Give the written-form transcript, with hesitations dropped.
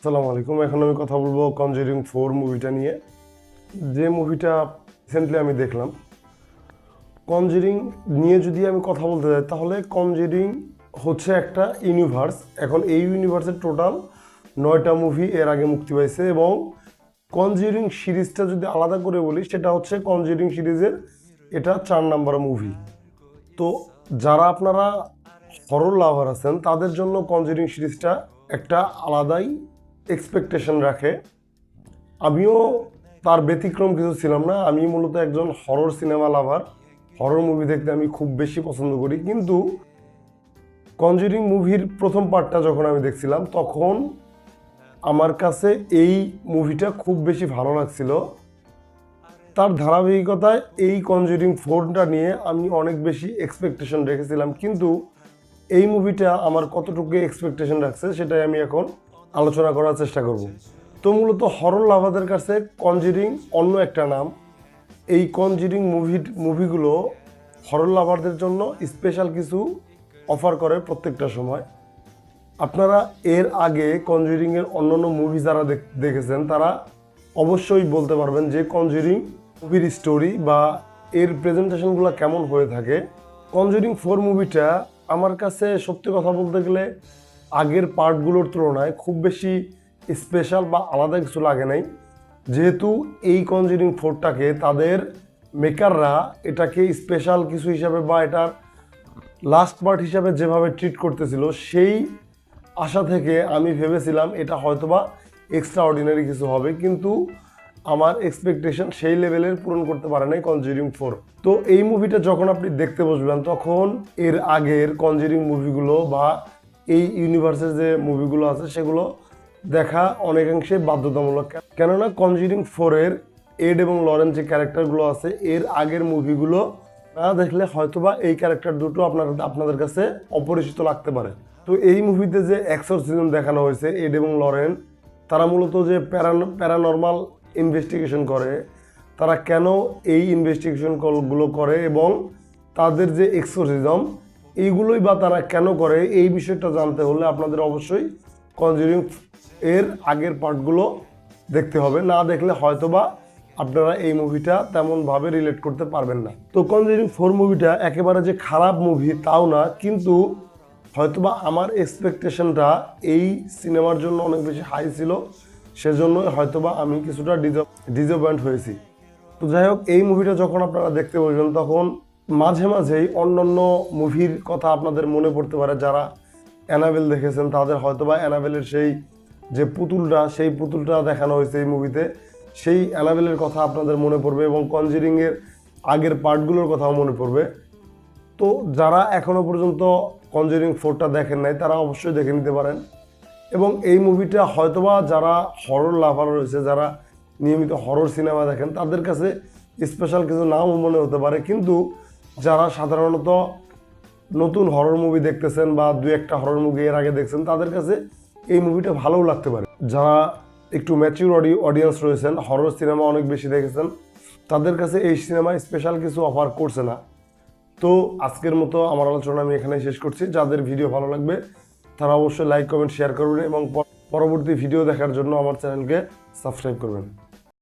আসসালামু আলাইকুম। এখন আমি কথা বলবো কনজারিং 4 মুভিটা নিয়ে। যে মুভিটা রিসেন্টলি আমি দেখলাম, কনজারিং নিয়ে যদি আমি কথা বলতে যাই তাহলে কনজারিং হচ্ছে একটা ইউনিভার্স। এখন এই ইউনিভার্সের টোটাল 9টা মুভি এর আগে মুক্তি পাইছে এবং কনজারিং সিরিজটা যদি আলাদা করে বলি সেটা হচ্ছে কনজারিং সিরিজের এটা 4 নাম্বার মুভি। তো যারা আপনারা হরর লাভার আছেন তাদের জন্য কনজারিং সিরিজটা একটা আলাদাই এক্সপেকটেশন রাখে। আমিও তার ব্যতিক্রম কিছু ছিলাম না। আমি মূলত একজন হরর সিনেমা লাভার, হরর মুভি দেখতে আমি খুব বেশি পছন্দ করি। কিন্তু কনজারিং মুভির প্রথম পার্টটা যখন আমি দেখছিলাম তখন আমার কাছে এই মুভিটা খুব বেশি ভালো লাগছিল। তার ধারাবাহিকতায় এই কনজারিং 4টা নিয়ে আমি অনেক বেশি এক্সপেকটেশন রেখেছিলাম, কিন্তু এই মুভিটা আমার কতটুকু এক্সপেকটেশন রাখছে সেটাই আমি এখন আলোচনা করার চেষ্টা করব। তো মূলত হরর লাভারদের কাছে কনজারিং অন্য একটা নাম। এই কনজারিং মুভিগুলো হরর লাভারদের জন্য স্পেশাল কিছু অফার করে প্রত্যেকটা সময়। আপনারা এর আগে কনজারিংয়ের অন্যান্য মুভি যারা দেখেছেন তারা অবশ্যই বলতে পারবেন যে কনজারিং মুভির স্টোরি বা এর প্রেজেন্টেশনগুলো কেমন হয়ে থাকে। কনজারিং 4 মুভিটা আমার কাছে সত্যি কথা বলতে গেলে আগের পার্টগুলোর তুলনায় খুব বেশি স্পেশাল বা আলাদা কিছু লাগে নাই। যেহেতু এই কনজারিং 4টাকে তাদের মেকাররা এটাকে স্পেশাল কিছু হিসাবে বা এটার লাস্ট পার্ট হিসাবে যেভাবে ট্রিট করতেছিল সেই আশা থেকে আমি ভেবেছিলাম এটা হয়তোবা এক্সট্রা অর্ডিনারি কিছু হবে, কিন্তু আমার এক্সপেকটেশন সেই লেভেলের পূরণ করতে পারে নাই কনজারিং 4। তো এই মুভিটা যখন আপনি দেখতে বসবেন তখন এর আগের কনজারিং মুভিগুলো বা এই ইউনিভার্সের যে মুভিগুলো আছে সেগুলো দেখা অনেকাংশে বাধ্যতামূলক। কেননা কনজারিং 4-এর এড এবং লরেন যে ক্যারেক্টারগুলো আছে এর আগের মুভিগুলো না দেখলে হয়তোবা এই ক্যারেক্টার দুটো আপনাদের কাছে অপরিচিত লাগতে পারে। তো এই মুভিতে যে এক্সোরসিজম দেখানো হয়েছে, এড এবং লরেন তারা মূলত যে প্যারানর্মাল ইনভেস্টিগেশন করে, তারা কেন এই ইনভেস্টিগেশনগুলো করে এবং তাদের যে এক্সোরসিজম এইগুলোই বা তারা কেন করে, এই বিষয়টা জানতে হলে আপনাদের অবশ্যই কনজারিং এর আগের পার্টগুলো দেখতে হবে। না দেখলে হয়তোবা আপনারা এই মুভিটা তেমনভাবে রিলেট করতে পারবেন না। তো কনজারিং 4 মুভিটা একেবারে যে খারাপ মুভি তাও না, কিন্তু হয়তোবা আমার এক্সপেকটেশনটা এই সিনেমার জন্য অনেক বেশি হাই ছিল, সেজন্য হয়তোবা আমি কিছুটা ডিসঅ্যাপয়েন্ট হয়েছি। তো যাই হোক, এই মুভিটা যখন আপনারা দেখতে বসবেন তখন মাঝে মাঝেই অন্যান্য মুভির কথা আপনাদের মনে পড়তে পারে। যারা অ্যানাবেল দেখেছেন তাদের হয়তোবা অ্যানাবেলের সেই যে পুতুলটা দেখানো হয়েছে এই মুভিতে, সেই অ্যানাবেলের কথা আপনাদের মনে পড়বে এবং কনজারিংয়ের আগের পার্টগুলোর কথাও মনে পড়বে। তো যারা এখনও পর্যন্ত কনজারিং 4টা দেখেন নাই তারা অবশ্যই দেখে নিতে পারেন। এবং এই মুভিটা হয়তোবা যারা হরর লাভার রয়েছে, যারা নিয়মিত হরর সিনেমা দেখেন তাদের কাছে স্পেশাল কিছু নাম মনে হতে পারে, কিন্তু যারা সাধারণত নতুন হরর মুভি দেখতেছেন বা 2-1টা হরর মুভি এর আগে দেখছেন তাদের কাছে এই মুভিটা ভালোও লাগতে পারে। যারা একটু ম্যাচিউর অডিয়েন্স রয়েছেন, হরর সিনেমা অনেক বেশি দেখেছেন, তাদের কাছে এই সিনেমা স্পেশাল কিছু অফার করছে না। তো আজকের মতো আমার আলোচনা আমি এখানেই শেষ করছি। যাদের ভিডিও ভালো লাগবে তারা অবশ্যই লাইক, কমেন্ট, শেয়ার করবেন এবং পরবর্তী ভিডিও দেখার জন্য আমার চ্যানেলকে সাবস্ক্রাইব করবেন।